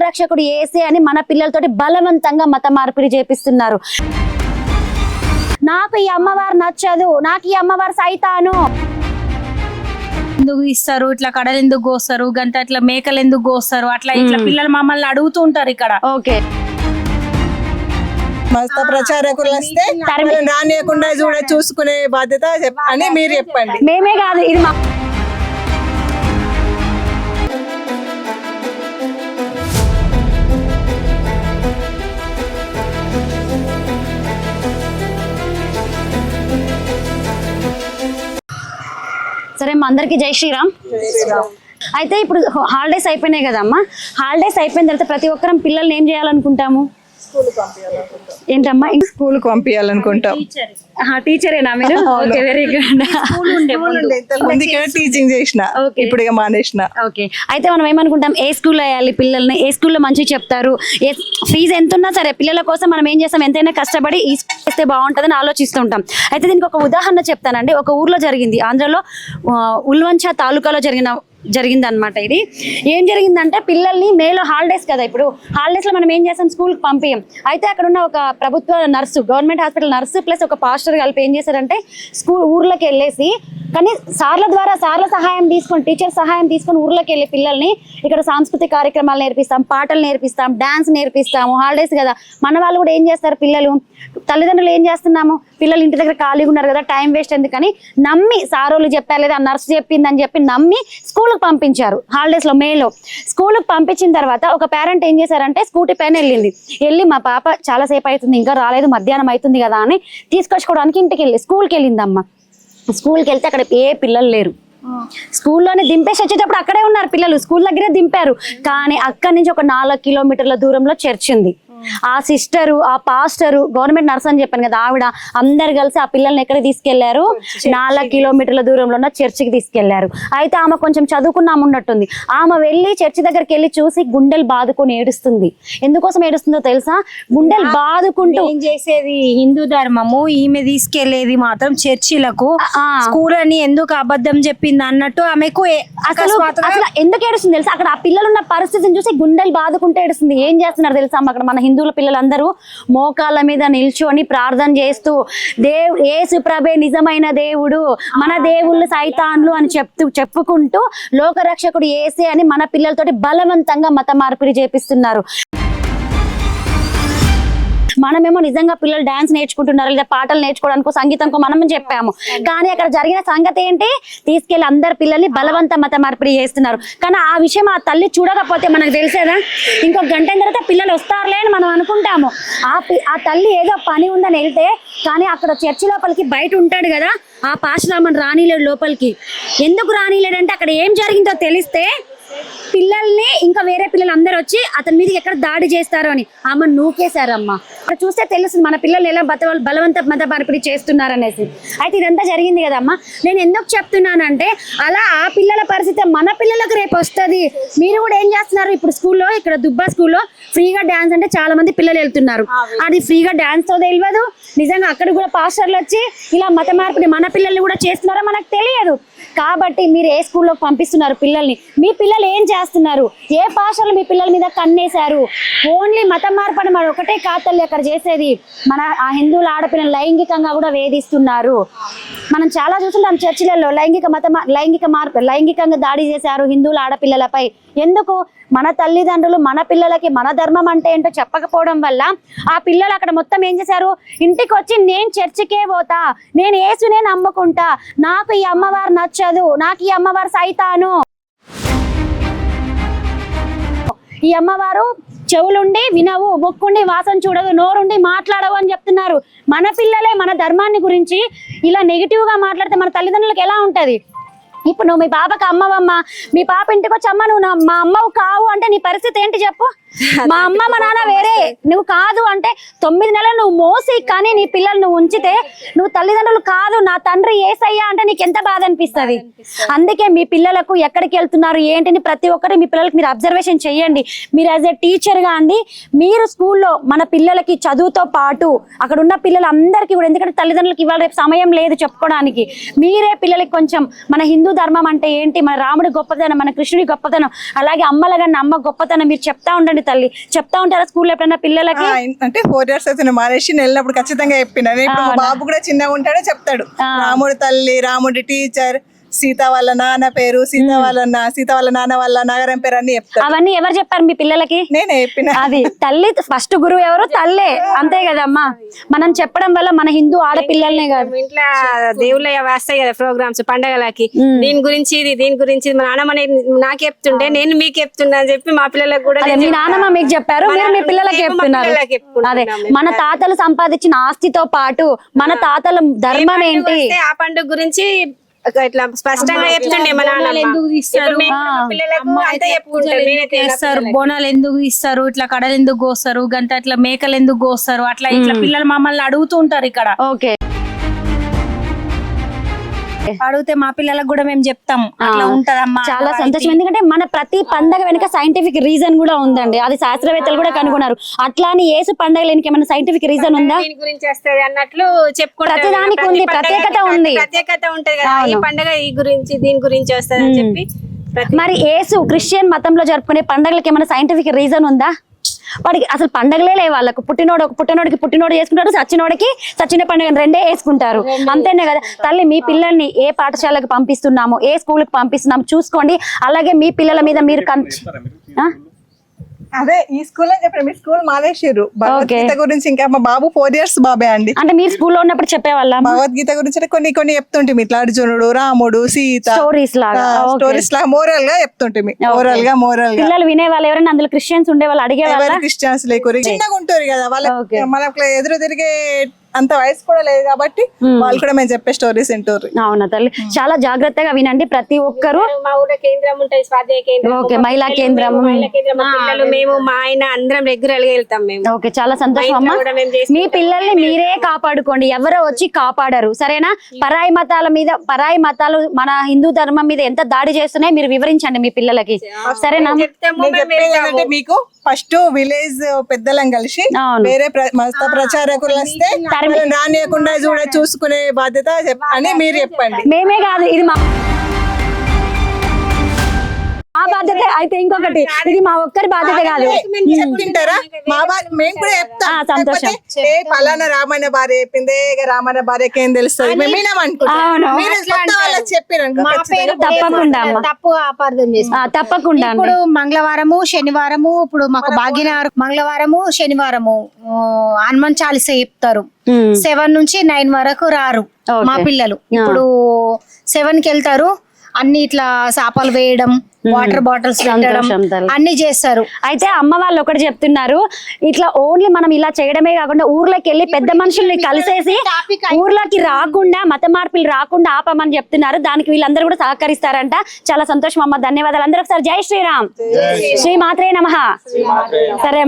లోకరక్షకుడు యేసే అని మన పిల్లలతోటి బలవంతంగా మత మార్పిడి చేపిస్తున్నారు. నాకు ఈ అమ్మవారు నచ్చదు, నాకు ఈ అమ్మవారు సైతాను. ఎందుకు ఇస్తారు, ఇట్లా కడలు ఎందుకు కోస్తారు, గంట ఇట్లా మేకలు ఎందుకు కోస్తారు, అట్లా ఇట్లా పిల్లలు మమ్మల్ని అడుగుతూ ఉంటారు ఇక్కడ. ఓకే, మత ప్రచారకులు వస్తే రానియకుండా చూసుకునే బాధ్యత అని మీరు చెప్పండి. మేమే కాదు, ఇది మా సరే మా అందరికి జై శ్రీరామ్. అయితే ఇప్పుడు హాలిడేస్ అయిపోయినాయి కదమ్మా, హాలిడేస్ అయిపోయిన తర్వాత ప్రతి ఒక్కరం పిల్లల్ని ఏం చేయాలనుకుంటాము? ఏంటమ్మా? స్కూల్ కు పంపించాలనుకుంటాం. టీచరేనా మీరు? Okay, very good. టీచింగ్ చేసిన, ఇప్పుడు ఇక మానేసిన. ఓకే, అయితే మనం ఏమనుకుంటాం, ఏ స్కూల్లో వేయాలి పిల్లల్ని, ఏ స్కూల్లో మంచిగా చెప్తారు, ఏ ఫీజు ఎంత ఉన్నా సరే పిల్లల కోసం మనం ఏం చేస్తాం, ఎంతైనా కష్టపడి ఈ చేస్తే బాగుంటుందని ఆలోచిస్తూ ఉంటాం. అయితే దీనికి ఒక ఉదాహరణ చెప్తానండి. ఒక ఊర్లో జరిగింది, ఆంధ్రలో ఉల్వంచ తాలూకాలో జరిగిందనమాట. ఇది ఏం జరిగిందంటే, పిల్లల్ని మేలో హాలిడేస్ కదా, ఇప్పుడు హాలిడేస్ లో మనం ఏం చేస్తాం, స్కూల్కి పంపించాం. అయితే అక్కడ ఉన్న ఒక ప్రభుత్వ nurse, government hospital nurse plus ఒక పాస్టర్ కలిపి ఏం చేశారంటే, ఊర్లోకి వెళ్ళేసి, కానీ సార్ల సహాయం తీసుకొని, టీచర్ సహాయం తీసుకొని ఊర్లోకి వెళ్ళి పిల్లల్ని ఇక్కడ సాంస్కృతిక కార్యక్రమాలు నేర్పిస్తాం, పాటలు నేర్పిస్తాం, డాన్స్ నేర్పిస్తాము. హాలిడేస్ కదా, మన వాళ్ళు కూడా ఏం చేస్తారు, పిల్లలు తల్లిదండ్రులు ఏం చేస్తున్నాము, పిల్లలు ఇంటి దగ్గర ఖాళీగా ఉన్నారు కదా, టైం వేస్ట్ ఎందుకని నమ్మి, సారోళ్ళు చెప్పారు లేదా నర్సు చెప్పిందని చెప్పి నమ్మి స్కూల్కి పంపించారు. హాలిడేస్లో మేలో స్కూల్కి పంపించిన తర్వాత ఒక పేరెంట్ ఏం చేశారంటే, స్కూటీ పైన వెళ్ళి మా పాప చాలాసేపు అవుతుంది ఇంకా రాలేదు, మధ్యాహ్నం అవుతుంది కదా అని తీసుకొచ్చుకోవడానికి ఇంటికి స్కూల్కి వెళ్ళిందమ్మ. స్కూల్కి వెళ్తే అక్కడ ఏ పిల్లలు లేరు. స్కూల్లోనే దింపేసి వచ్చేటప్పుడు అక్కడే ఉన్నారు పిల్లలు, స్కూల్ దగ్గరే దింపారు. కానీ అక్కడి నుంచి ఒక 4 కిలోమీటర్ల దూరంలో చర్చ్ ఉంది. ఆ సిస్టరు, ఆ పాస్టరు, గవర్నమెంట్ నర్స్ అని చెప్పాను కదా ఆవిడ, అందరు కలిసి ఆ పిల్లల్ని ఎక్కడికి తీసుకెళ్లారు, 4 కిలోమీటర్ల దూరంలో ఉన్న చర్చికి తీసుకెళ్లారు. అయితే ఆమె కొంచెం చదువుకున్నాము ఉన్నట్టుంది. ఆమె వెళ్ళి చర్చి దగ్గరికి వెళ్ళి చూసి గుండెలు బాదుకొని ఏడుస్తుంది. ఎందుకోసం ఏడుస్తుందో తెలుసా? గుండెలు బాదుకుంటూ. ఏం చేసేది హిందూ ధర్మము, ఈమె తీసుకెళ్లేది మాత్రం చర్చిలకు, స్కూల్ అని ఎందుకు అబద్ధం చెప్పింది అన్నట్టు ఆమెకు అసలు ఎందుకు ఏడుస్తుంది తెలుసా? అక్కడ ఆ పిల్లలు ఉన్న పరిస్థితిని చూసి గుండెలు బాదుకుంటూ ఏడుస్తుంది. ఏం చేస్తున్నారు తెలుసా అక్కడ మన హిందువుల పిల్లలందరూ మోకాళ్ళ మీద నిల్చొని ప్రార్థన చేస్తూ, యేసు ప్రభే నిజమైన దేవుడు, మన దేవుళ్ళు సైతాన్లు అని చెప్పుకుంటూ లోకరక్షకుడు యేసే అని మన పిల్లలతోటి బలవంతంగా మత మార్పిడి చేపిస్తున్నారు. మనమేమో నిజంగా పిల్లలు డాన్స్ నేర్చుకుంటున్నారు లేదా పాటలు నేర్చుకోవడానికి సంగీతంకో మనం చెప్పాము. కానీ అక్కడ జరిగిన సంగతి ఏంటి, తీసుకెళ్లి అందరు పిల్లల్ని బలవంత మత మార్పిడి చేస్తున్నారు. కానీ ఆ విషయం ఆ తల్లి చూడకపోతే మనకు తెలిసేదా? ఇంకొక గంట తర్వాత పిల్లలు వస్తారులే అని మనం అనుకుంటాము. ఆ తల్లి ఏదో పని ఉందని వెళ్తే, కానీ అక్కడ చర్చి లోపలికి బయట ఉంటాడు కదా ఆ పాస్టర్, రానిలేడు లోపలికి. ఎందుకు రానిలేడంటే అక్కడ ఏం జరిగిందో తెలిస్తే పిల్లల్ని ఇంకా వేరే పిల్లలు అందరూ వచ్చి అతని మీద ఎక్కడ దాడి చేస్తారు అని ఆమె నూకేశారమ్మా. అక్కడ చూస్తే తెలుస్తుంది మన పిల్లలు ఎలా బలవంత మత మార్పిడి చేస్తున్నారు అనేసి. అయితే ఇదంతా జరిగింది కదమ్మా. నేను ఎందుకు చెప్తున్నానంటే, అలా ఆ పిల్లల పరిస్థితి మన పిల్లలకు రేపు వస్తుంది. మీరు కూడా ఏం చేస్తున్నారు, ఇప్పుడు స్కూల్లో, ఇక్కడ దుబ్బా స్కూల్లో ఫ్రీగా డాన్స్ అంటే చాలా మంది పిల్లలు వెళ్తున్నారు. అది ఫ్రీగా డాన్స్ తో తెలియదు, నిజంగా అక్కడ కూడా పాస్టర్లు వచ్చి ఇలా మత మార్పిడి మన పిల్లల్ని కూడా చేస్తున్నారో మనకు తెలియదు. కాబట్టి మీరు ఏ స్కూల్లో పంపిస్తున్నారు పిల్లల్ని, మీ పిల్లలు ఏం చేస్తున్నారు, ఏ పాస్టర్లు మీ పిల్లల మీద కన్నేశారు? ఓన్లీ మత మార్పిడి మన ఒకటే కాతల్లి అక్కడ చేసేది, మన ఆ హిందువుల ఆడపిల్లలు లైంగికంగా కూడా వేధిస్తున్నారు. మనం చాలా చూస్తుంటాం చర్చిలలో లైంగికంగా దాడి చేశారు హిందువుల ఆడపిల్లలపై. ఎందుకు? మన తల్లిదండ్రులు మన పిల్లలకి మన ధర్మం అంటే ఏంటో చెప్పకపోవడం వల్ల ఆ పిల్లలు అక్కడ మొత్తం ఏం చేశారు, ఇంటికి వచ్చి నేను చర్చికే పోతా, నేను యేసునే నమ్ముకుంటా, నాకు ఈ అమ్మవారు నచ్చదు, నాకు ఈ అమ్మవారు సైతాను, ఈ అమ్మవారు చెవులుండి వినవు, ముక్కుండి వాసన చూడదు, నోరుండి మాట్లాడవు అని చెప్తున్నారు. మన పిల్లలే మన ధర్మాన్ని గురించి ఇలా నెగిటివ్ గా మాట్లాడితే మన తల్లిదండ్రులకు ఎలా ఉంటది? ఇప్పుడు నువ్వు మీ పాపకి అమ్మవమ్మ, మీ పాప ఇంటికి వచ్చి అమ్మ నువ్వు మా అమ్మవు కావు అంటే నీ పరిస్థితి ఏంటి చెప్పు? మా అమ్మ మా నాన్న వేరే, నువ్వు కాదు అంటే 9 నెలలు నువ్వు మోసి కానీ నీ పిల్లలు నువ్వు ఉంచితే, నువ్వు తల్లిదండ్రులు కాదు నా తండ్రి యేసయ్యా అంటే నీకు ఎంత బాధ అనిపిస్తుంది? అందుకే మీ పిల్లలకు ఎక్కడికి వెళ్తున్నారు ఏంటిని ప్రతి ఒక్కటి మీ పిల్లలకి మీరు అబ్జర్వేషన్ చేయండి. మీరు యాజ్ ఏ టీచర్గా అండి, మీరు స్కూల్లో మన పిల్లలకి చదువుతో పాటు అక్కడ ఉన్న పిల్లలందరికీ కూడా, ఎందుకంటే తల్లిదండ్రులకి ఇవాళ రేపు సమయం లేదు చెప్పుకోవడానికి, మీరే పిల్లలకి కొంచెం మన హిందూ ధర్మం అంటే ఏంటి, మన రాముడి గొప్పతనం, మన కృష్ణుడి గొప్పతనం, అలాగే అమ్మల కన్నా అమ్మ గొప్పతనం మీరు చెప్తా ఉండండి తల్లి. చెప్తా ఉంటారా స్కూల్లో ఎప్పుడైనా పిల్లలకి? అంటే 4 years అవుతుంది మానేసి వెళ్ళినప్పుడు ఖచ్చితంగా చెప్పిన. ఇప్పుడు మా బాబు కూడా చిన్నగా ఉంటాడో చెప్తాడు. రాముడి తల్లి, రాముడి టీచర్, సీత వాళ్ళ నాన్న పేరు, సీత వాళ్ళ నాన్న వాళ్ళ నగరం పేరు అన్ని చెప్తారు. అవన్నీ ఎవరు చెప్పారు మీ పిల్లలకి? నేనే చెప్పిన. అది తల్లి ఫస్ట్ గురువు ఎవరు? తల్లే, అంతే కదమ్మా. మనం చెప్పడం వల్ల మన హిందూ ఆడపిల్లల్నే కాదు, ఇంట్లో దేవుళ్ళ వస్తాయి కదా ప్రోగ్రామ్స్ పండగలకి, దీని గురించి మా నాన్నమ్మ నాకు చెప్తుండే, నేను మీకు చెప్తున్నా అని చెప్పి మా పిల్లలకు కూడా అదే మీ నాన్నమ్మ మీకు చెప్పారు, మీరు మీ పిల్లలకి చెప్తున్నారు. అదే మన తాతలు సంపాదించిన ఆస్తితో పాటు మన తాతల ధర్మం ఏంటి, ఆ పండుగ గురించి ఇట్లా స్పష్టంగా చెప్తుండే మా నాన్నమ్మ. ఎందుకు తీస్తారు, పిల్లలకు అంతా చెప్పుకుంటారు. నేనైతే చేస్తారు బోనాలు ఎందుకు తీస్తారు, ఇట్లా కడలు ఎందుకు కోస్తారు, గంట ఇట్లా మేకలు ఎందుకు కోస్తారు, అట్లా ఇట్లా పిల్లలు మమ్మల్ని అడుగుతూ ఉంటారు ఇక్కడ. ఓకే అడిగితే మా పిల్లలకు కూడా మేము చెప్తాం అట్లా ఉంటదమ్మా. చాలా సంతోషం, ఎందుకంటే మన ప్రతి పండగ వెనుక సైంటిఫిక్ రీజన్ కూడా ఉందండి, అది శాస్త్రవేత్తలు కూడా కనుగొన్నారు. అట్లా అని యేసు పండగ లేనికి ఏమైనా సైంటిఫిక్ రీజన్ ఉందా? దీని గురించి వస్తుంది అన్నట్లు చెప్పుకుంటారు. ప్రతిదానికి ఉంది, ప్రత్యేకత ఉంది, ప్రత్యేకత ఉంటది కదా, ఈ పండగ ఈ గురించి దీని గురించి వస్తుంది అని చెప్పి. మరి యేసు క్రిస్టియన్ మతంలో జరుపుకునే పండగలకి ఏమైనా సైంటిఫిక్ రీజన్ ఉందా? వాడికి అసలు పండగలే లేవు, వాళ్ళకు పుట్టినోడు చేసుకుంటారు, చచ్చిన పండుగ రెండే వేసుకుంటారు, అంతేనే కదా. తల్లి మీ పిల్లల్ని ఏ పాఠశాలకు పంపిస్తున్నాము, ఏ స్కూల్కి పంపిస్తున్నాము చూసుకోండి. అలాగే మీ పిల్లల మీద మీరు అదే ఈ స్కూల్ అని చెప్పారు, మీ స్కూల్ మానేసిర్రు. భగవద్గీత గురించి ఇంకా మా బాబు 4 years బాబే అండి. అంటే మీరు స్కూల్లో ఉన్నప్పుడు చెప్పేవాళ్ళ భగవద్గీత గురించి కొన్ని చెప్తుంటే ఇట్లా అర్జునుడు, రాముడు, సీత స్టోరీస్ లాగా మోరల్ గా చెప్తుంటే మోరల్ గా పిల్లలు వినేవాళ్ళు. ఎవరైనా అందులో క్రిస్టియన్స్ ఉండే వాళ్ళు అడిగేవాళ్ళు? క్రిస్టియన్స్ లేకురి చిన్నగా ఉంటారు కదా వాళ్ళకి, మనకు ఎదురు తిరిగే అంత వయసు కూడా లేదు కాబట్టి వాళ్ళు కూడా మేము చెప్పే స్టోరీస్ వింటారు. అవునా తల్లి, చాలా జాగ్రత్తగా వినండి ప్రతి ఒక్కరు. మా ఊళ్ళో కేంద్రం ఉంటుంది, స్వాధ్యాయ కేంద్రం. ఓకే, మహిళా కేంద్రం. పిల్లలు మేము మా ఆయన అందరం రెగ్యులర్ గా వెళ్తాం మేము. ఓకే, చాలా సంతోషం అమ్మా. మీ పిల్లల్ని మీరే కాపాడుకోండి, ఎవరో వచ్చి కాపాడరు, సరేనా? పరాయి మతాలు మన హిందూ ధర్మం మీద ఎంత దాడి చేస్తున్నాయి మీరు వివరించండి మీ పిల్లలకి, సరేనా? చెప్పేది మీకు ఫస్ట్ విలేజ్ పెద్దలం కలిసి వేరే మత ప్రచారకులు వస్తే రానియకుండా చూసుకునే బాధ్యత అని మీరు చెప్పండి. మేమే కాదు, ఇది మా బాధ్యత అయితే. ఇంకొకటి, ఇది మా ఒక్కరి బాధ్యత కాదు, చెప్పింటారా? మేము కూడా చెప్తాం. సంతోషం. పలానా రామాయణ భార్య చెప్పిందే, రామాయణ భార్యకి ఏం తెలుస్తుంది, మేము తప్పకుండా తప్పుగా అపార్థం చేసి తప్పకుండా. ఇప్పుడు మంగళవారము శనివారము, ఇప్పుడు మాకు భాగ్యనగర్ మంగళవారము శనివారము హనుమాన్ చాలీసా చెప్తారు. 7 నుంచి 9 వరకు రారు మా పిల్లలు. ఇప్పుడు 7కి వెళ్తారు, అన్ని ఇట్లా సాపాలు వేయడం, వాటర్ బాటిల్స్ పెట్టడం అన్ని చేస్తారు. అయితే అమ్మ వాళ్ళు ఒకటి చెప్తున్నారు, ఇట్లా ఓన్లీ మనం ఇలా చేయడమే కాకుండా ఊర్లోకి వెళ్ళి పెద్ద మనుషుల్ని కలిసేసి ఊర్లోకి రాకుండా మత మార్పులు రాకుండా ఆపమని చెప్తున్నారు. దానికి వీళ్ళందరూ కూడా సహకరిస్తారంట. చాలా సంతోషం అమ్మ, ధన్యవాదాలు. అందరూ ఒకసారి జై శ్రీరామ్, శ్రీ మాత్రే నమః. సరే.